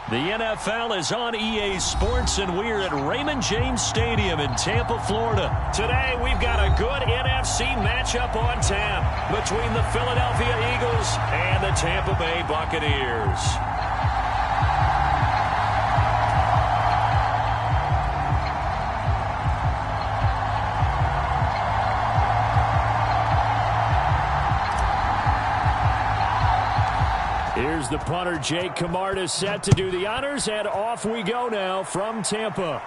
The NFL is on EA Sports, and we're at Raymond James Stadium in Tampa, Florida. Today, we've got a good NFC matchup on tap between the Philadelphia Eagles and the Tampa Bay Buccaneers. Here's the punter, Jake Camarda, set to do the honors, and off we go now from Tampa.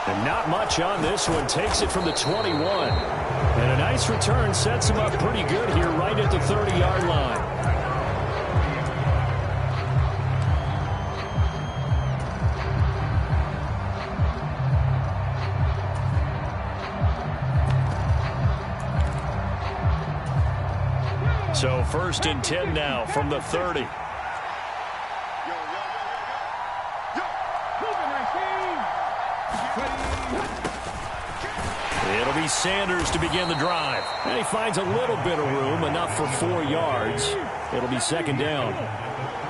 And not much on this one. Takes it from the 21. And a nice return sets him up pretty good here right at the 30-yard line. So first and 10 now from the 30. It'll be Sanders to begin the drive. And he finds a little bit of room, enough for 4 yards. It'll be second down.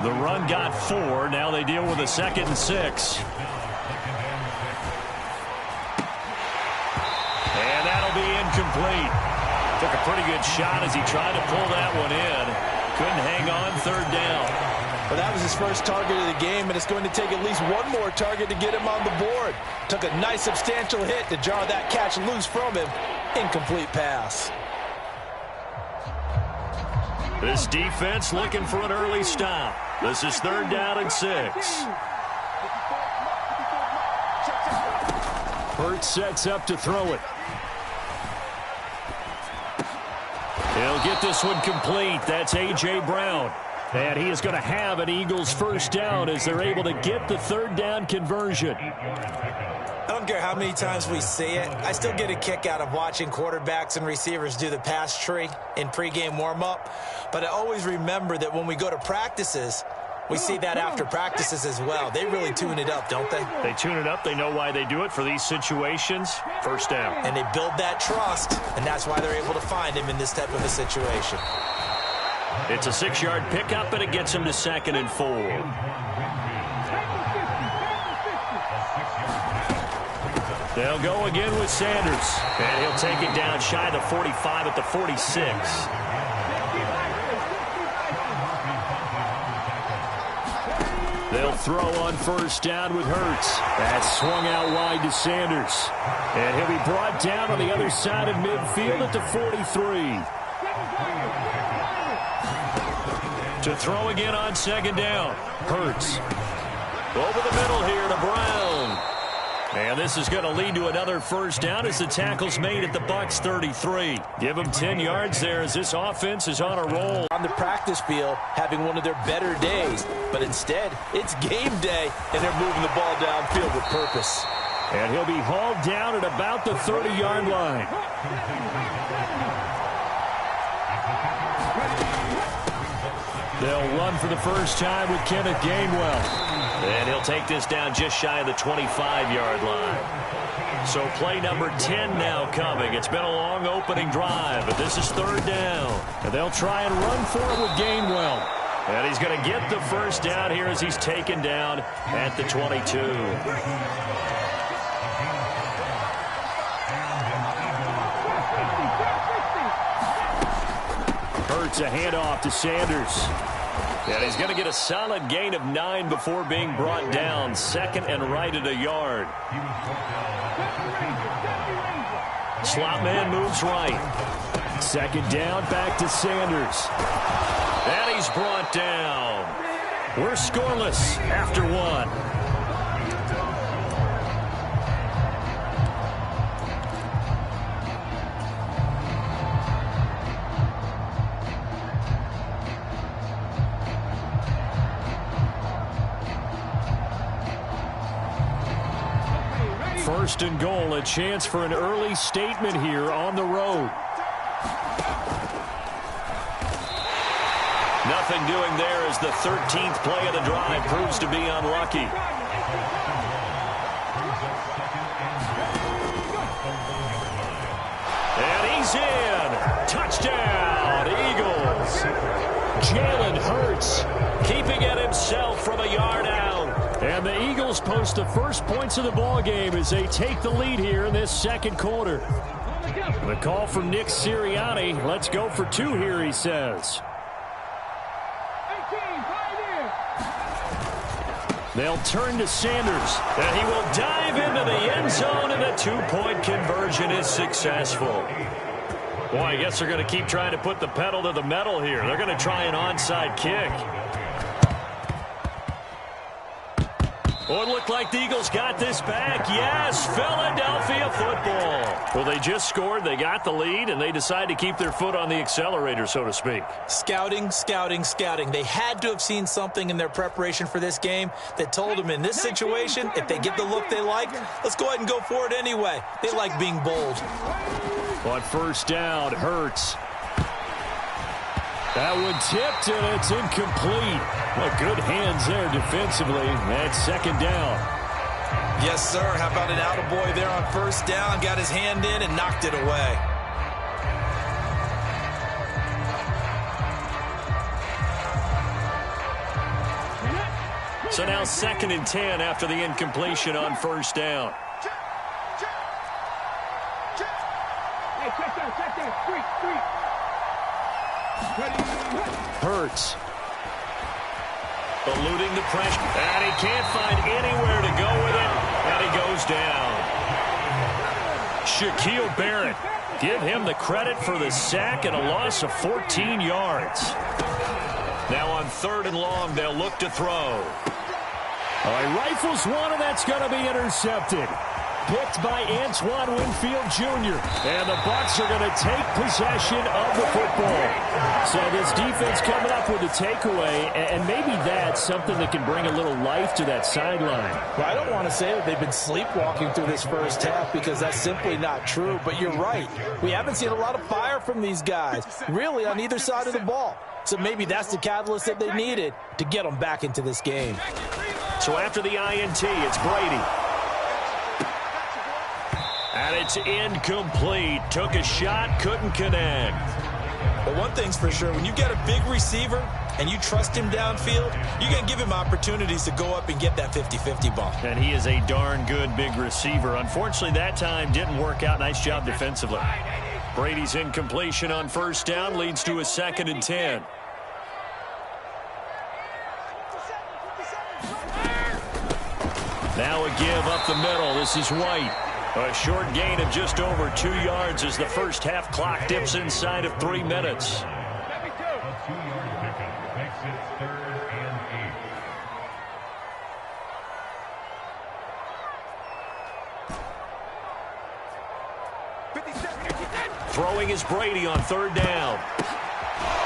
The run got 4. Now they deal with a 2nd and 6. And that'll be incomplete. Took a pretty good shot as he tried to pull that one in. Couldn't hang on, 3rd down. Well, that was his first target of the game, and it's going to take at least one more target to get him on the board. Took a nice substantial hit to jar that catch loose from him. Incomplete pass. This defense looking for an early stop. This is 3rd down and 6. Hurts sets up to throw it. He'll get this one complete. That's A.J. Brown. And he is going to have an Eagles first down as they're able to get the 3rd down conversion. I don't care how many times we see it. I still get a kick out of watching quarterbacks and receivers do the pass tree in pregame warm-up. But I always remember that when we go to practices, we see that after practices as well. They really tune it up, don't they? They tune it up. They know why they do it for these situations. First down. And they build that trust, and that's why they're able to find him in this type of a situation. It's a 6-yard pickup, and it gets him to 2nd and 4. They'll go again with Sanders. And he'll take it down shy of the 45 at the 46. They'll throw on first down with Hurts. That's swung out wide to Sanders. And he'll be brought down on the other side of midfield at the 43. To throw again on 2nd down. Hurts. Over the middle here to Brown. And this is going to lead to another first down as the tackle's made at the Bucs 33. Give them 10 yards there as this offense is on a roll. On the practice field, having one of their better days. But instead, it's game day, and they're moving the ball downfield with purpose. And he'll be hauled down at about the 30-yard line. They'll run for the first time with Kenneth Gainwell. And he'll take this down just shy of the 25-yard line. So play number 10 now coming. It's been a long opening drive, but this is 3rd down. And they'll try and run for it with Gainwell. And he's going to get the first down here as he's taken down at the 22. Hurts a handoff to Sanders. And he's going to get a solid gain of 9 before being brought down. 2nd and right at a yard. Slot man moves right. 2nd down, back to Sanders. And he's brought down. We're scoreless after 1. First and goal, a chance for an early statement here on the road. Nothing doing there as the 13th play of the drive proves to be unlucky. And he's in. Touchdown, Eagles. Jalen Hurts keeping it himself from a yard out. Eagles post the first points of the ball game as they take the lead here in this second quarter. The call from Nick Sirianni. Let's go for two here, he says. They'll turn to Sanders, and he will dive into the end zone, and the two-point conversion is successful. Boy, I guess they're going to keep trying to put the pedal to the metal here. They're going to try an onside kick. Oh, it looked like the Eagles got this back. Yes, Philadelphia football. Well, they just scored, they got the lead, and they decide to keep their foot on the accelerator, so to speak. Scouting, scouting, scouting. They had to have seen something in their preparation for this game that told them in this situation, if they get the look they like, let's go ahead and go for it anyway. They like being bold. On first down, Hurts. That one tipped, and it's incomplete. Well, good hands there defensively. That's second down. Yes, sir. How about an attaboy there on first down? Got his hand in and knocked it away. So now 2nd and 10 after the incompletion on first down. Hurts. Eluding the pressure. And he can't find anywhere to go with it. And he goes down. Shaquille Barrett. Give him the credit for the sack and a loss of 14 yards. Now on 3rd and long, they'll look to throw. All right, rifles one, and that's going to be intercepted. Picked by Antoine Winfield Jr. And the Bucs are going to take possession of the football. So this defense coming up with a takeaway, and maybe that's something that can bring a little life to that sideline. Well, I don't want to say that they've been sleepwalking through this first half because that's simply not true, but you're right. We haven't seen a lot of fire from these guys, really on either side of the ball. So maybe that's the catalyst that they needed to get them back into this game. So after the INT, it's Brady. And it's incomplete. Took a shot, couldn't connect. But one thing's for sure, when you get a big receiver and you trust him downfield, you're going to give him opportunities to go up and get that 50-50 ball. And he is a darn good big receiver. Unfortunately, that time didn't work out. Nice job defensively. Brady's incompletion on first down leads to a 2nd and 10. Now a give up the middle. This is White. A short gain of just over 2 yards as the first half clock dips inside of 3 minutes. Throwing is Brady on 3rd down.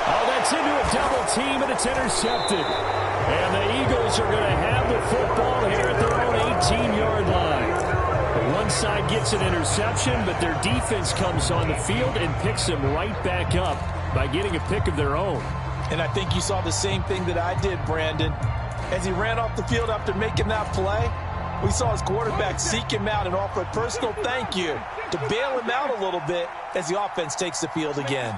Oh, that's into a double team, and it's intercepted. And the Eagles are going to have the football here at their own 18-yard line. One side gets an interception, but their defense comes on the field and picks them right back up by getting a pick of their own. And I think you saw the same thing that I did, Brandon. As he ran off the field after making that play, we saw his quarterback seek him out and offer a personal thank you to bail him out a little bit as the offense takes the field again.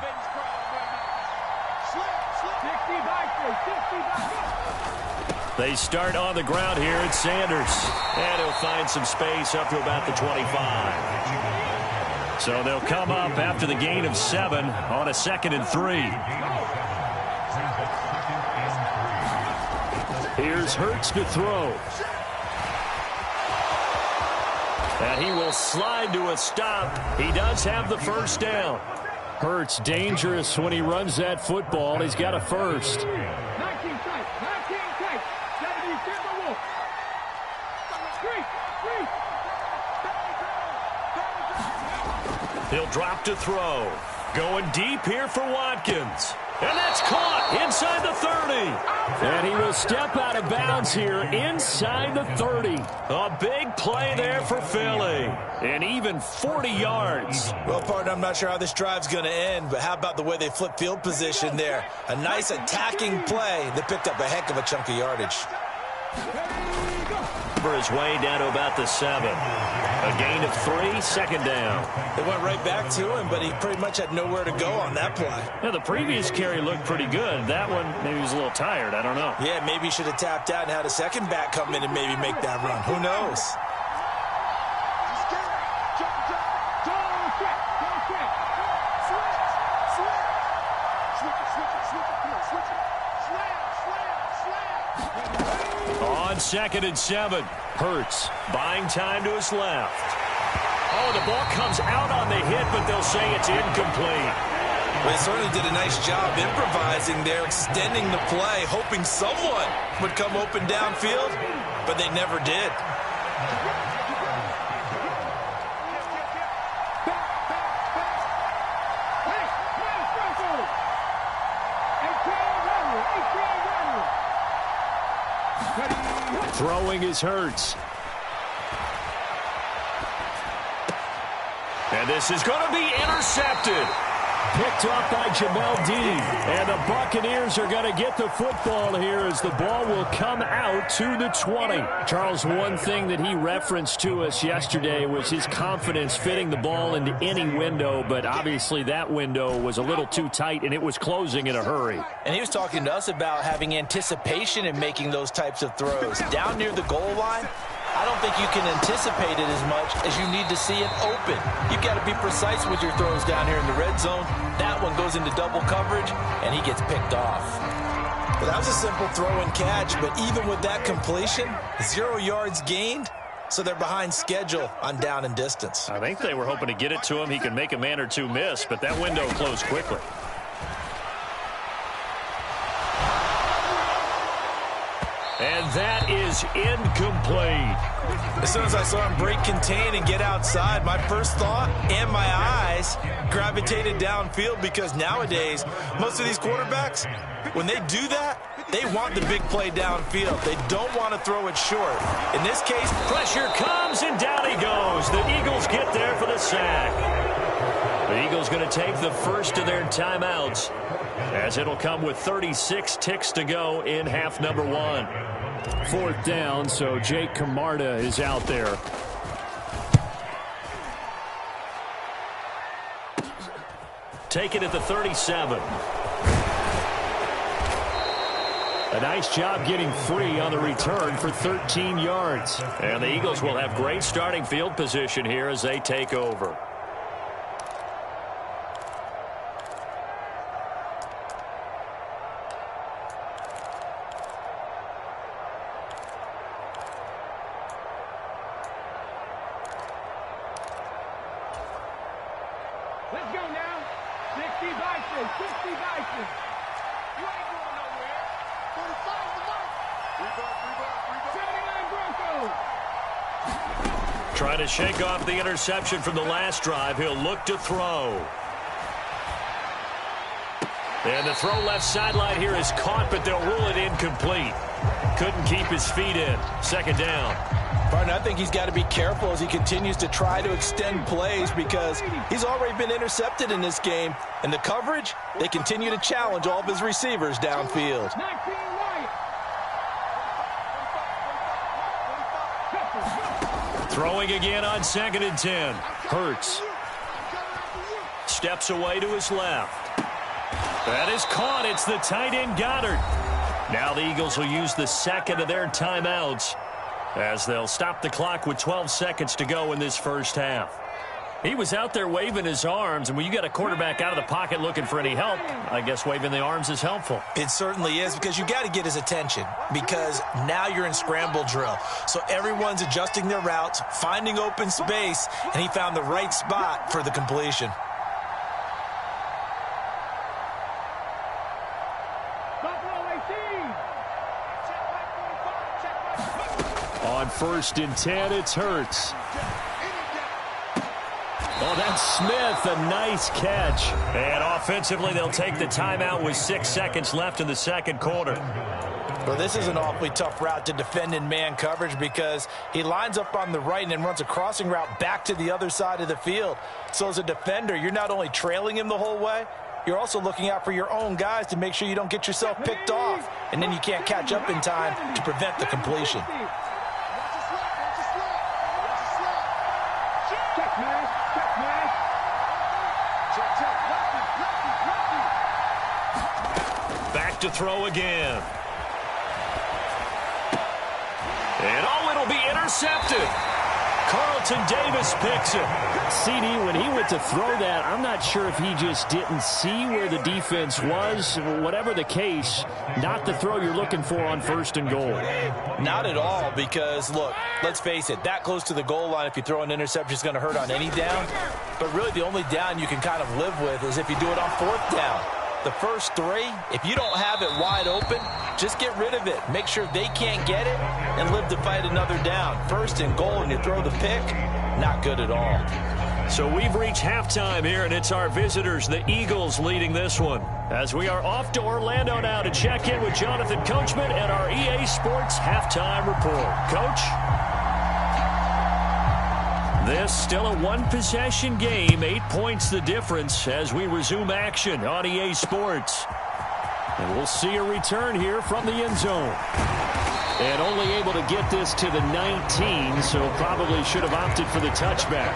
They start on the ground here. It's Sanders. And he'll find some space up to about the 25. So they'll come up after the gain of 7 on a 2nd and 3. Here's Hurts to throw. And he will slide to a stop. He does have the first down. Hurts dangerous when he runs that football. He's got a first. He'll drop to throw. Going deep here for Watkins. And that's caught inside the 30. And he will step out of bounds here inside the 30. A big play there for Philly. And even 40 yards. Well, partner, I'm not sure how this drive's going to end, but how about the way they flip field position there? A nice attacking play that picked up a heck of a chunk of yardage. maneuver his way down to about the 7. A gain of 3, second down. They went right back to him, but he pretty much had nowhere to go on that play. Now, the previous carry looked pretty good. That one, maybe he was a little tired. I don't know. Yeah, maybe he should have tapped out and had a second back come in and maybe make that run. Who knows? On 2nd and 7, Hurts buying time to his left. Oh, the ball comes out on the hit, but they'll say it's incomplete. Well, they certainly did a nice job improvising there, extending the play, hoping someone would come open downfield, but they never did. Throwing is Hurts. And this is going to be intercepted. Picked off by Jamel Dean. And the Buccaneers are going to get the football here as the ball will come out to the 20. Charles, one thing that he referenced to us yesterday was his confidence fitting the ball into any window, but obviously that window was a little too tight and it was closing in a hurry. And he was talking to us about having anticipation in making those types of throws. Down near the goal line, I don't think you can anticipate it as much as you need to see it open. You've got to be precise with your throws down here in the red zone. That one goes into double coverage, and he gets picked off. But that was a simple throw and catch, but even with that completion, 0 yards gained, so they're behind schedule on down and distance. I think they were hoping to get it to him. He could make a man or two miss, but that window closed quickly. And that is incomplete. As soon as I saw him break contain and get outside, my first thought and my eyes gravitated downfield, because nowadays, most of these quarterbacks, when they do that, they want the big play downfield. They don't want to throw it short. In this case, pressure comes and down he goes. The Eagles get there for the sack. The Eagles going to take the first of their timeouts, as it'll come with 36 ticks to go in half number 1. 4th down, so Jake Camarda is out there. Take it at the 37. A nice job getting free on the return for 13 yards. And the Eagles will have great starting field position here as they take over. Let's go now. 60 Bison, 60 Bison. You ain't going nowhere. 45 the mark. Rebound. 79 Broncos. Trying to shake off the interception from the last drive. He'll look to throw. And the throw left sideline here is caught, but they'll rule it incomplete. Couldn't keep his feet in. 2nd down. Partner, I think he's got to be careful as he continues to try to extend plays, because he's already been intercepted in this game. And the coverage, they continue to challenge all of his receivers downfield. Throwing again on 2nd and 10. Hurts. Steps away to his left. That is caught. It's the tight end Goddard. Now the Eagles will use the second of their timeouts, as they'll stop the clock with 12 seconds to go in this first half. He was out there waving his arms, and when you got a quarterback out of the pocket looking for any help, I guess waving the arms is helpful. It certainly is, because you got to get his attention, because now you're in scramble drill. So everyone's adjusting their routes, finding open space, and he found the right spot for the completion. On 1st and 10, it's Hurts. Oh, that's Smith, a nice catch. And offensively, they'll take the timeout with 6 seconds left in the second quarter. Well, this is an awfully tough route to defend in man coverage, because he lines up on the right and then runs a crossing route back to the other side of the field. So as a defender, you're not only trailing him the whole way, you're also looking out for your own guys to make sure you don't get yourself picked off, and then you can't catch up in time to prevent the completion. Back to throw again. And it'll be intercepted. Carlton Davis picks it. CD, when he went to throw that, I'm not sure if he just didn't see where the defense was. Whatever the case, not the throw you're looking for on 1st and goal. Not at all, because, look, let's face it, that close to the goal line, if you throw an interception, is going to hurt on any down. But really the only down you can kind of live with is if you do it on 4th down. The first 3, if you don't have it wide open, just get rid of it. Make sure they can't get it and live to fight another down. 1st and goal and you throw the pick, not good at all. So we've reached halftime here, and it's our visitors, the Eagles, leading this one. As we are off to Orlando now to check in with Jonathan Coachman and our EA Sports halftime report. Coach? This still a one-possession game, 8 points the difference as we resume action on EA Sports. And we'll see a return here from the end zone. And only able to get this to the 19, so probably should have opted for the touchback.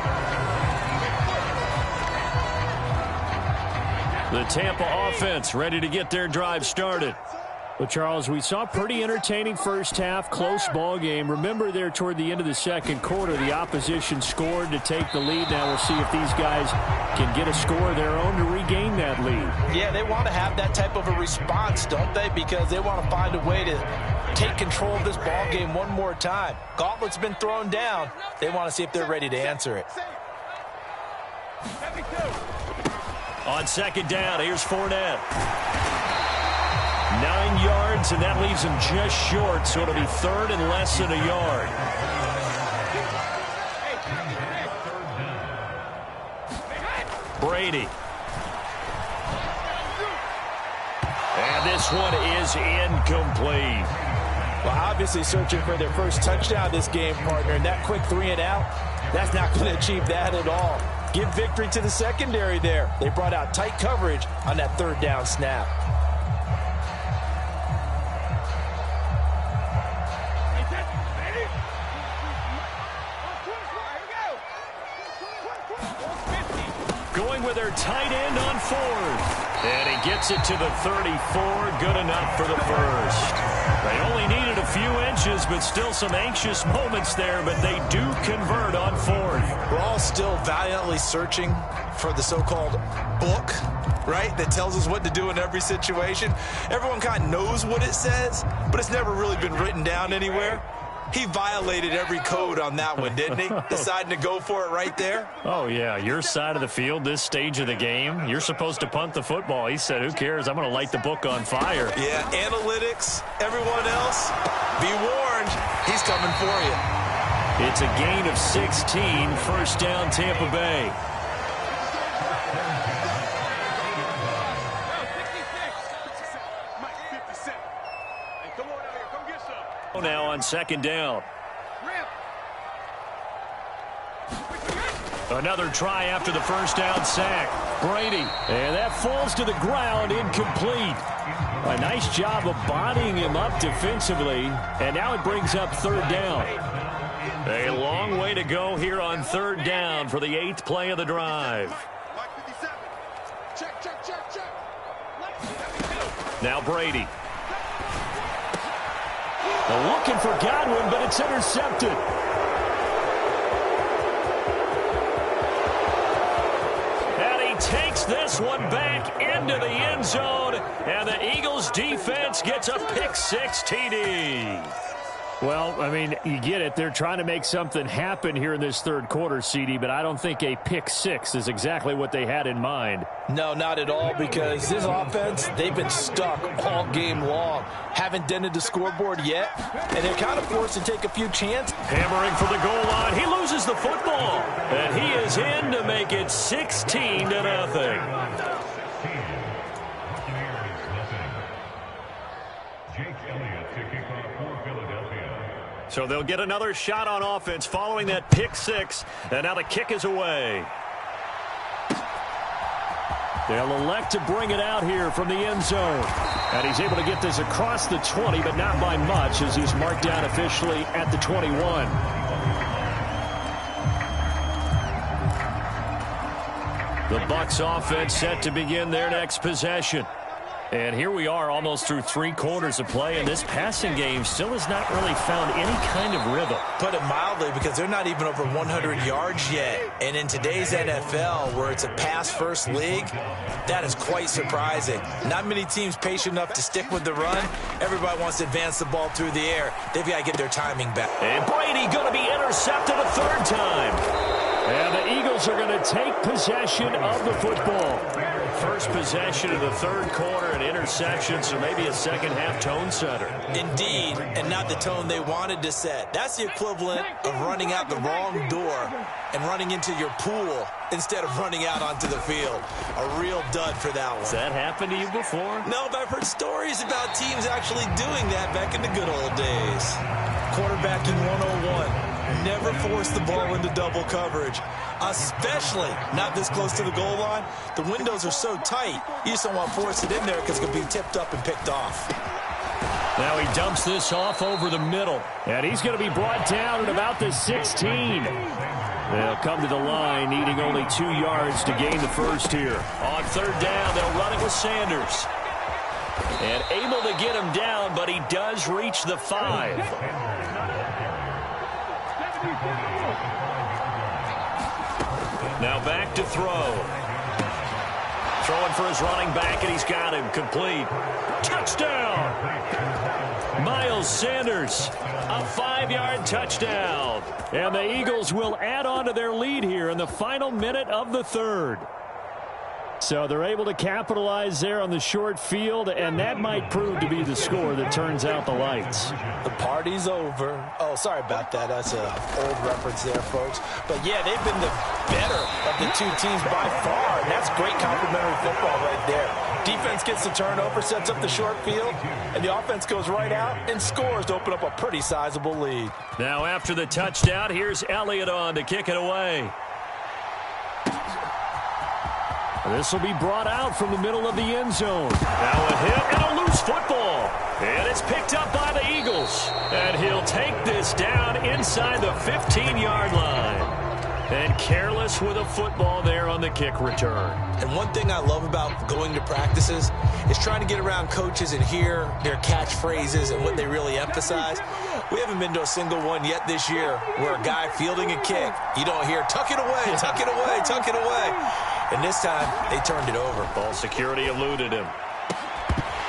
The Tampa offense ready to get their drive started. Well, Charles, we saw pretty entertaining first half, close ball game. Remember there toward the end of the second quarter, the opposition scored to take the lead. Now we'll see if these guys can get a score of their own to regain that lead. Yeah, they want to have that type of a response, don't they? Because they want to find a way to take control of this ball game one more time. Gauntlet's been thrown down. They want to see if they're ready to answer it. On 2nd down, here's Fournette. 9 yards, and that leaves him just short, so it'll be 3rd and less than a yard. Brady. And this one is incomplete. Well, obviously searching for their first touchdown this game, partner, and that quick 3 and out, that's not going to achieve that at all. Give victory to the secondary there. They brought out tight coverage on that 3rd down snap. Going with their tight end on 4th. And he gets it to the 34. Good enough for the first. They only needed a few inches, but still some anxious moments there, but they do convert on 4th. We're all still valiantly searching for the so-called book, right, that tells us what to do in every situation. Everyone kind of knows what it says, but it's never really been written down anywhere. He violated every code on that one, didn't he? Deciding to go for it right there. Oh, yeah, your side of the field, this stage of the game, you're supposed to punt the football. He said, who cares? I'm going to light the book on fire. Yeah, analytics, everyone else, be warned, he's coming for you. It's a gain of 16, 1st down Tampa Bay. Now on 2nd down. Another try after the 1st down sack. Brady. And that falls to the ground, incomplete. A nice job of bodying him up defensively. And now it brings up 3rd down. A long way to go here on 3rd down for the 8th play of the drive. Now Brady. They're looking for Godwin, but it's intercepted. And he takes this one back into the end zone, and the Eagles defense gets a pick-6 TD. Well, I mean, you get it. They're trying to make something happen here in this 3rd quarter, CD, but I don't think a pick-6 is exactly what they had in mind. No, not at all, because this offense, they've been stuck all game long. Haven't dented the scoreboard yet, and they're kind of forced to take a few chances. Hammering for the goal line. He loses the football, and he is in to make it 16-0. So they'll get another shot on offense following that pick-6, and now the kick is away. They'll elect to bring it out here from the end zone. And he's able to get this across the 20, but not by much, as he's marked down officially at the 21. The Bucs offense set to begin their next possession. And here we are almost through 3 quarters of play, and this passing game still has not really found any kind of rhythm. Put it mildly, because they're not even over 100 yards yet. And in today's NFL, where it's a pass-first league, that is quite surprising. Not many teams patient enough to stick with the run. Everybody wants to advance the ball through the air. They've got to get their timing back. And Brady going to be intercepted a 3rd time. And the Eagles are going to take possession of the football. First possession of the 3rd quarter, an interception, so maybe a second-half tone setter. Indeed, and not the tone they wanted to set. That's the equivalent of running out the wrong door and running into your pool instead of running out onto the field. A real dud for that one. Has that happened to you before? No, but I've heard stories about teams actually doing that back in the good old days. Quarterbacking 101. Never force the ball into double coverage, especially not this close to the goal line. The windows are so tight, you just don't want to force it in there because it can be tipped up and picked off. Now he dumps this off over the middle, and he's going to be brought down at about the 16. They'll come to the line, needing only 2 yards to gain the first here. On 3rd down, they'll run it with Sanders. And able to get him down, but he does reach the 5. Now back to throw. Throwing for his running back, and he's got him. Complete. Touchdown! Miles Sanders, a 5-yard touchdown. And the Eagles will add on to their lead here in the final minute of the 3rd. So they're able to capitalize there on the short field, and that might prove to be the score that turns out the lights. The party's over. Oh, sorry about that. That's an old reference there, folks. But, yeah, they've been the better of the 2 teams by far, and that's great complimentary football right there. Defense gets the turnover, sets up the short field, and the offense goes right out and scores to open up a pretty sizable lead. Now after the touchdown, here's Elliott on to kick it away. This will be brought out from the middle of the end zone. Now a hit and a loose football. And it's picked up by the Eagles. And he'll take this down inside the 15-yard line. And careless with a football there on the kick return. And one thing I love about going to practices is trying to get around coaches and hear their catchphrases and what they really emphasize. We haven't been to a single one yet this year where a guy fielding a kick, you don't hear, tuck it away, tuck it away, tuck it away. And this time, they turned it over. Ball security eluded him.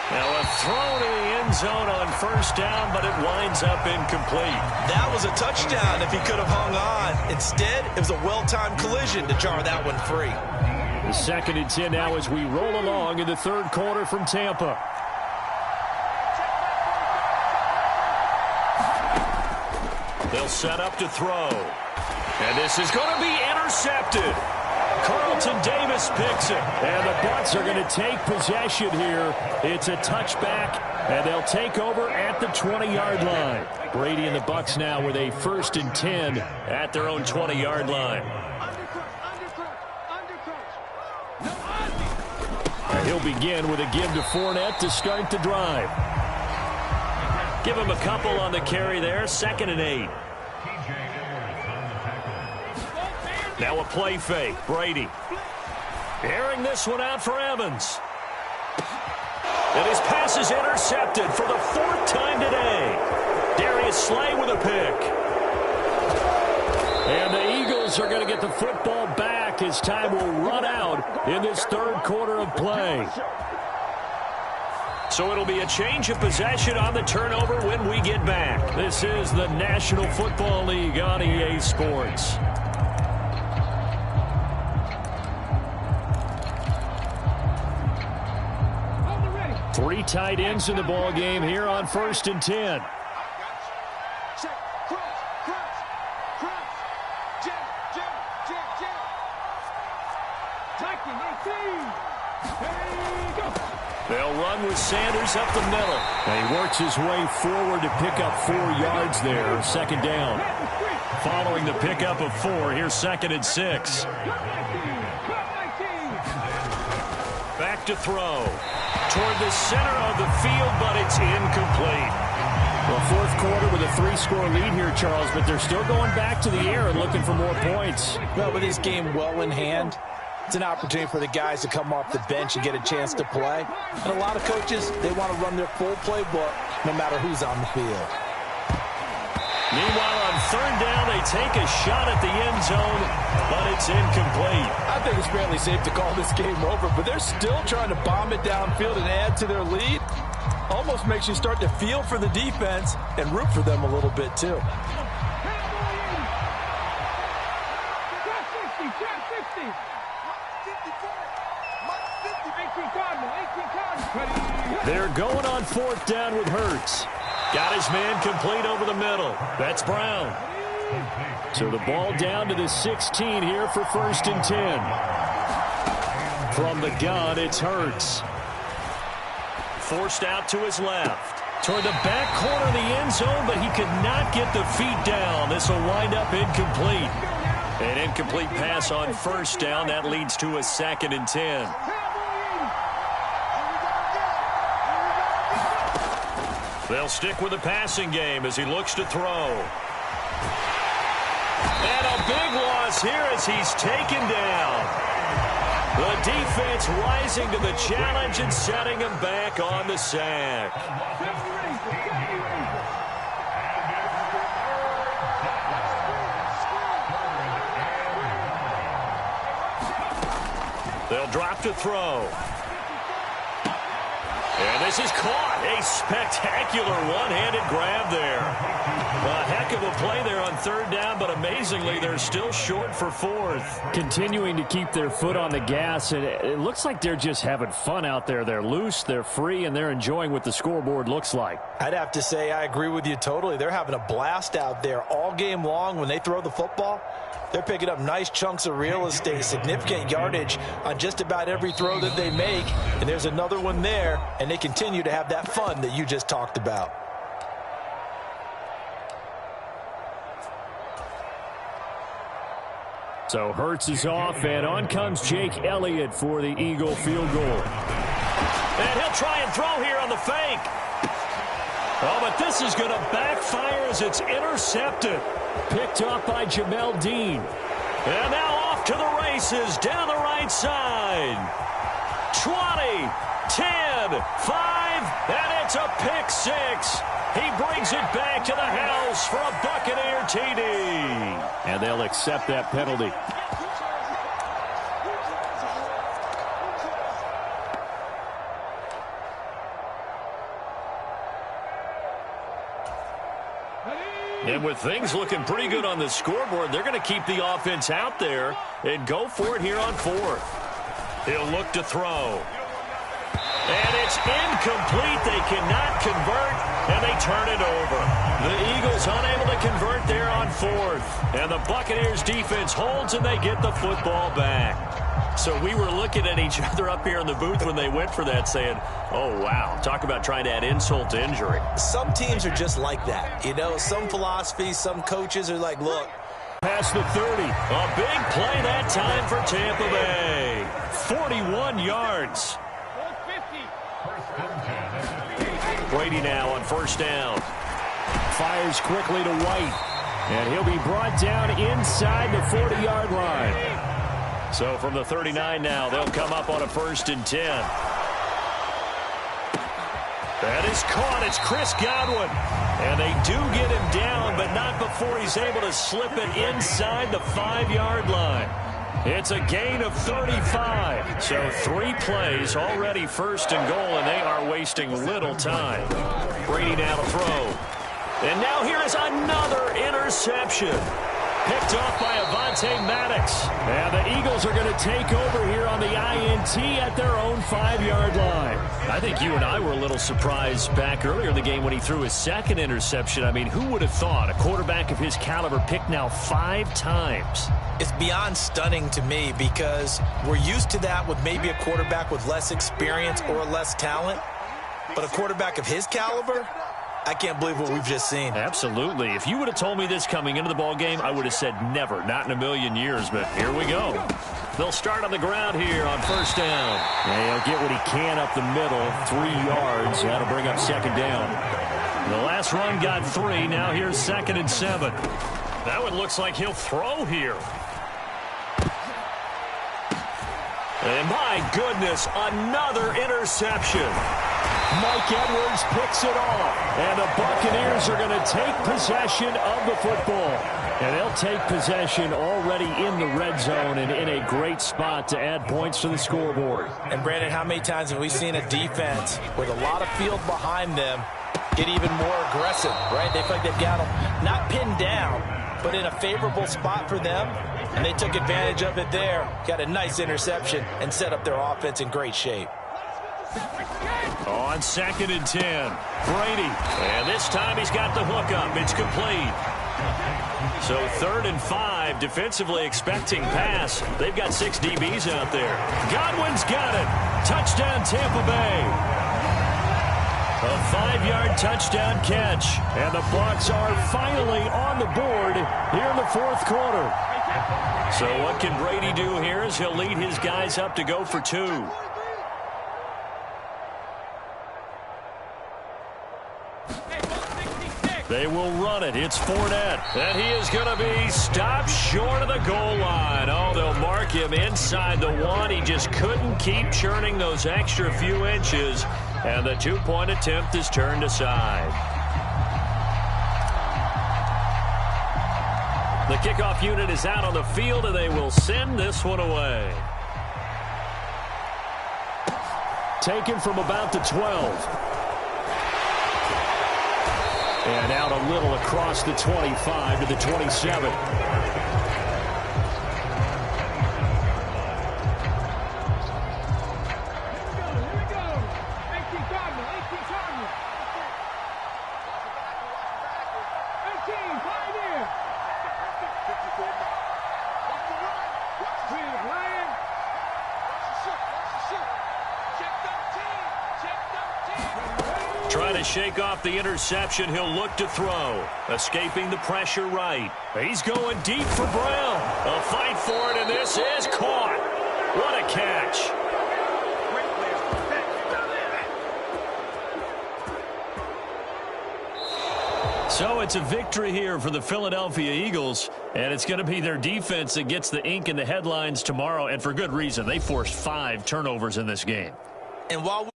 Now a throw to the end zone on 1st down, but it winds up incomplete. That was a touchdown if he could have hung on. Instead, it was a well-timed collision to jar that one free. The 2nd and 10 now as we roll along in the 3rd quarter from Tampa. They'll set up to throw. And this is going to be intercepted. Carlton Davis picks it. And the Bucs are going to take possession here. It's a touchback, and they'll take over at the 20-yard line. Brady and the Bucs now with a 1st and 10 at their own 20-yard line. He'll begin with a give to Fournette to start the drive. Give him a couple on the carry there. 2nd and 8. Now a play fake. Brady airing this one out for Evans. And his pass is intercepted for the 4th time today. Darius Slay with a pick. And the Eagles are going to get the football back as time will run out in this 3rd quarter of play. So it'll be a change of possession on the turnover when we get back. This is the National Football League on EA Sports. Three tight ends in the ball game here on 1st and 10. They'll run with Sanders up the middle. And he works his way forward to pick up 4 yards there. 2nd down. Following the pickup of 4, here's 2nd and 6. Back to throw. Toward the center of the field, but it's incomplete. Well, 4th quarter with a 3-score lead here, Charles, but they're still going back to the air and looking for more points. Well, with this game well in hand, It's an opportunity for the guys to come off the bench and get a chance to play. And a lot of coaches, they want to run their full playbook no matter who's on the field. Meanwhile, on third down, they take a shot at the end zone, but it's incomplete. I think it's fairly safe to call this game over, but they're still trying to bomb it downfield and add to their lead. Almost makes you start to feel for the defense and root for them a little bit, too. They're going on fourth down with Hurts. Got his man complete over the middle. That's Brown. So the ball down to the 16 here for 1st and 10. From the gun, it's Hurts. Forced out to his left. Toward the back corner of the end zone, but he could not get the feet down. This will wind up incomplete. An incomplete pass on 1st down. That leads to a 2nd and 10. They'll stick with the passing game as he looks to throw. And a big loss here as he's taken down. The defense rising to the challenge and setting him back on the sack. They'll drop to throw. And this is caught. A spectacular one-handed grab there. A heck of a play there on third down, but amazingly, they're still short for 4th. Continuing to keep their foot on the gas, and it looks like they're just having fun out there. They're loose, they're free, and they're enjoying what the scoreboard looks like. I'd have to say I agree with you totally. They're having a blast out there all game long when they throw the football. They're picking up nice chunks of real estate, significant yardage on just about every throw that they make. And there's another one there, and they continue to have that fun that you just talked about. So Hurts is off, and on comes Jake Elliott for the Eagle field goal. And he'll try and throw here on the fake. Oh, but this is going to backfire as it's intercepted. Picked up by Jamel Dean. And now off to the races down the right side. 20, 10, 5, and it's a pick 6. He brings it back to the house for a Buccaneer TD. And they'll accept that penalty. And with things looking pretty good on the scoreboard, they're going to keep the offense out there and go for it here on 4th. He'll look to throw. And it's incomplete. They cannot convert, and they turn it over. The Eagles unable to convert there on 4th. And the Buccaneers defense holds, and they get the football back. So we were looking at each other up here in the booth when they went for that saying, oh, wow, talk about trying to add insult to injury. Some teams are just like that. You know, some philosophies, some coaches are like, look. Past the 30. A big play that time for Tampa Bay. 41 yards. Brady now on 1st down. Fires quickly to White. And he'll be brought down inside the 40-yard line. So from the 39 now, they'll come up on a 1st and 10. That is caught. It's Chris Godwin. And they do get him down, but not before he's able to slip it inside the 5-yard line. It's a gain of 35. So 3 plays, already 1st and goal, and they are wasting little time. Brady now to throw. And now here is another interception. Picked off by Avonte Maddox. And the Eagles are going to take over here on the INT at their own 5-yard line. I think you and I were a little surprised back earlier in the game when he threw his 2nd interception. I mean, who would have thought a quarterback of his caliber picked now 5 times? It's beyond stunning to me because we're used to that with maybe a quarterback with less experience or less talent. But a quarterback of his caliber, I can't believe what we've just seen. Absolutely. If you would have told me this coming into the ball game, I would have said never, not in a million years. But here we go. They'll start on the ground here on 1st down. And he'll get what he can up the middle, 3 yards. That'll bring up 2nd down. The last run got 3. Now here's 2nd and 7. That one looks like he'll throw here. And my goodness, another interception. Mike Edwards picks it off. And the Buccaneers are going to take possession of the football. And they'll take possession already in the red zone and in a great spot to add points to the scoreboard. And, Brandon, how many times have we seen a defense with a lot of field behind them get even more aggressive, right? They feel like they've got them not pinned down, but in a favorable spot for them, and they took advantage of it there. Got a nice interception and set up their offense in great shape. On 2nd and 10, Brady. And this time he's got the hook up. It's complete. So 3rd and 5, defensively expecting pass. They've got 6 DBs out there. Godwin's got it. Touchdown, Tampa Bay. A 5-yard touchdown catch. And the Bucs are finally on the board here in the 4th quarter. So what can Brady do here is he'll lead his guys up to go for 2. They will run it. It's Fournette. And he is going to be stopped short of the goal line. Oh, they'll mark him inside the 1. He just couldn't keep churning those extra few inches. And the 2-point attempt is turned aside. The kickoff unit is out on the field, and they will send this one away. Taken from about the 12. And out a little across the 25 to the 27. Trying to shake off the interception. He'll look to throw. Escaping the pressure right. He's going deep for Brown. A fight for it, and this is caught. What a catch. So it's a victory here for the Philadelphia Eagles, and it's going to be their defense that gets the ink in the headlines tomorrow, and for good reason. They forced 5 turnovers in this game. And while